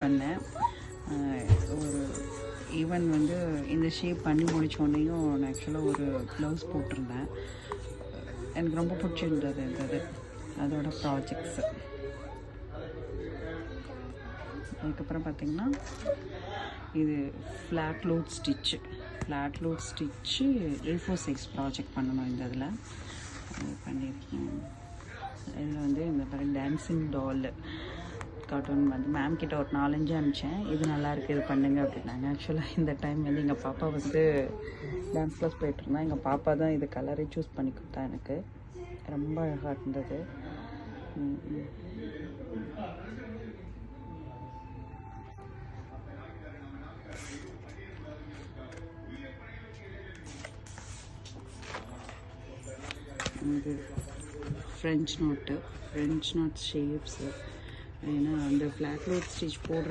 பண்ணேன். ஒரு ஈவன் வந்து இந்த ஷேப் பண்ணி முடித்தோடனையும் நான் ஆக்சுவலாக ஒரு ப்ளவுஸ் போட்டிருந்தேன். எனக்கு ரொம்ப பிடிச்சிருந்தது இந்த அதோட ப்ராஜெக்ட்ஸு. அதுக்கப்புறம் பார்த்திங்கன்னா இது flat load stitch A4 size project பண்ணணும். இந்த இதில் பண்ணியிருக்கேன். இதில் வந்து இந்த மாதிரி டான்ஸிங் டால் கார்ட்டூன் வந்து மேம் கிட்ட ஒரு 4-5 அனுப்பிச்சேன். இது நல்லாயிருக்கு, இது பண்ணுங்க அப்படின்னாங்க. ஆக்சுவலாக இந்த டைம் வந்து எங்கள் பாப்பா வந்து டான்ஸ் கிளாஸ் போயிட்டுருந்தா. எங்கள் பாப்பா தான் இது கலரே சூஸ் பண்ணி கொடுத்தா. எனக்கு ரொம்ப அழகாக இருந்தது. இது ஃப்ரெஞ்ச் நோட் ஷேப்ஸு. ஏன்னா அந்த ஃப்ளாட் லோட் ஸ்டிச் போடுற